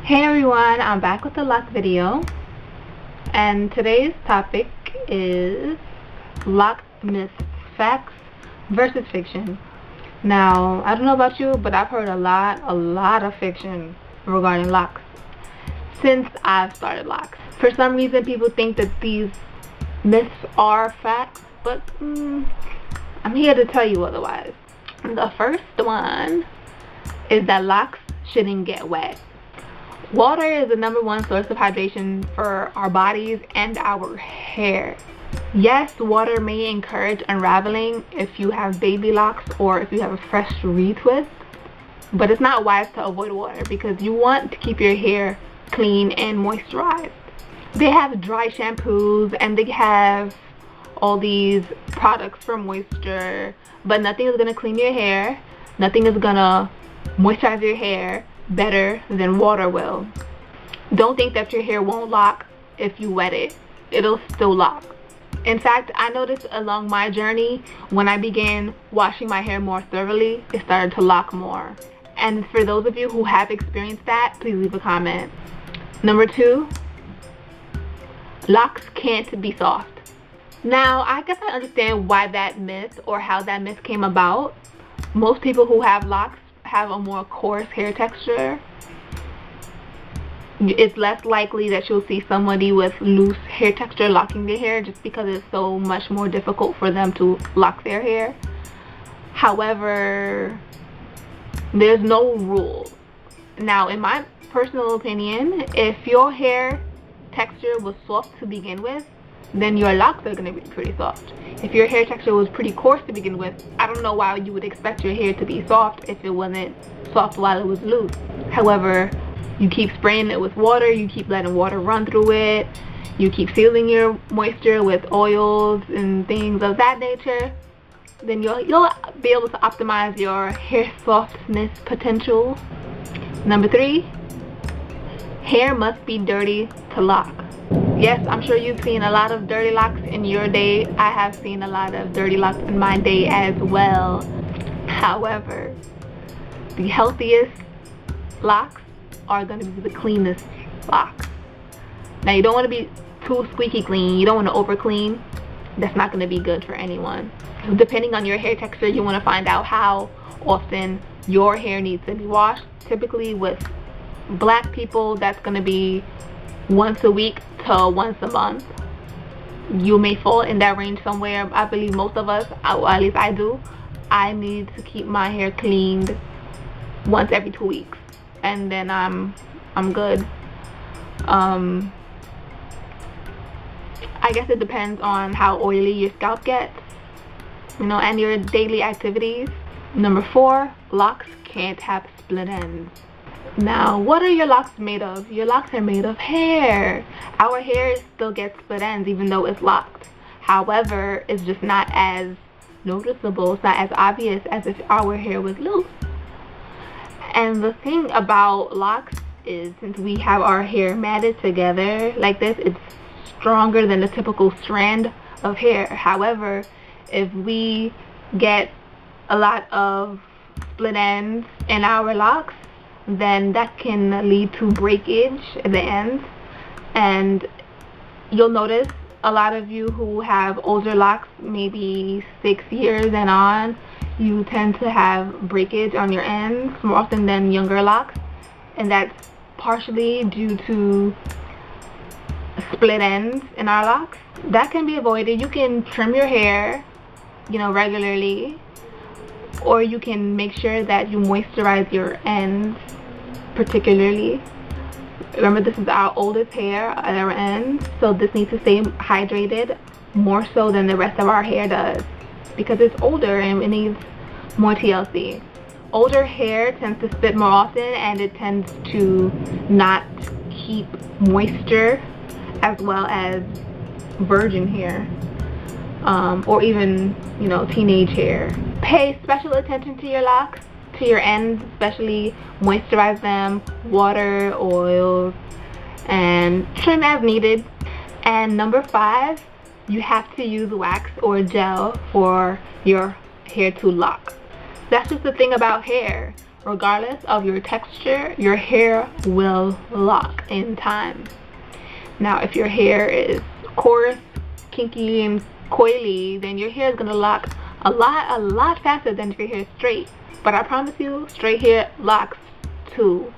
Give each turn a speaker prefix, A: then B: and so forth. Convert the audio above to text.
A: Hey everyone, I'm back with the lock video, and today's topic is lock myths, facts versus fiction. Now, I don't know about you, but I've heard a lot of fiction regarding locks since I've started locks. For some reason, people think that these myths are facts, but I'm here to tell you otherwise. The first one is that locks shouldn't get wet. Water is the #1 source of hydration for our bodies and our hair. Yes, water may encourage unraveling if you have baby locks or if you have a fresh retwist, but it's not wise to avoid water because you want to keep your hair clean and moisturized. They have dry shampoos and they have all these products for moisture, but nothing is going to clean your hair. Nothing is going to moisturize your hair better than water will. Don't think that your hair won't lock if you wet it. It'll still lock. In fact, I noticed along my journey, when I began washing my hair more thoroughly, it started to lock more. And for those of you who have experienced that, please leave a comment. Number 2, locks can't be soft. Now, I guess I understand why that myth or how that myth came about. Most people who have locks have a more coarse hair texture. It's less likely that you'll see somebody with loose hair texture locking their hair just because it's so much more difficult for them to lock their hair. However, there's no rule. Now, in my personal opinion, if your hair texture was soft to begin with, then your locks are going to be pretty soft. If your hair texture was pretty coarse to begin with, I don't know why you would expect your hair to be soft if it wasn't soft while it was loose. However, you keep spraying it with water, you keep letting water run through it, you keep sealing your moisture with oils and things of that nature, then you'll be able to optimize your hair softness potential. Number 3, hair must be dirty to lock. Yes, I'm sure you've seen a lot of dirty locks in your day. I have seen a lot of dirty locks in my day as well. However, the healthiest locks are going to be the cleanest locks. Now, you don't want to be too squeaky clean. You don't want to over clean. That's not going to be good for anyone. Depending on your hair texture, you want to find out how often your hair needs to be washed. Typically with black people, that's going to be once a week to once a month. You may fall in that range somewhere. I believe most of us, or at least I do, I need to keep my hair cleaned once every 2 weeks, and then I'm good. I guess it depends on how oily your scalp gets, and your daily activities. Number 4, locks can't have split ends. Now, what are your locks made of? Your locks are made of hair. Our hair still gets split ends even though it's locked. However, it's just not as noticeable. It's not as obvious as if our hair was loose. And the thing about locks is, since we have our hair matted together like this, it's stronger than the typical strand of hair. However, if we get a lot of split ends in our locks, then that can lead to breakage at the ends. And you'll notice a lot of you who have older locks, maybe 6 years and on, you tend to have breakage on your ends more often than younger locks, and that's partially due to split ends in our locks. That can be avoided. You can trim your hair, regularly, or you can make sure that you moisturize your ends particularly. Remember, this is our oldest hair at our ends, so this needs to stay hydrated more so than the rest of our hair does because it's older and it needs more TLC. Older hair tends to split more often, and it tends to not keep moisture as well as virgin hair, or even teenage hair. Pay special attention to your locks, to your ends especially. Moisturize them, water, oils, and trim as needed. And number 5, you have to use wax or gel for your hair to lock. That's just the thing about hair. regardless of your texture, your hair will lock in time. Now, if your hair is coarse, kinky, and coily, then your hair is gonna lock a lot faster than if your hair is straight. But I promise you, straight hair locks too.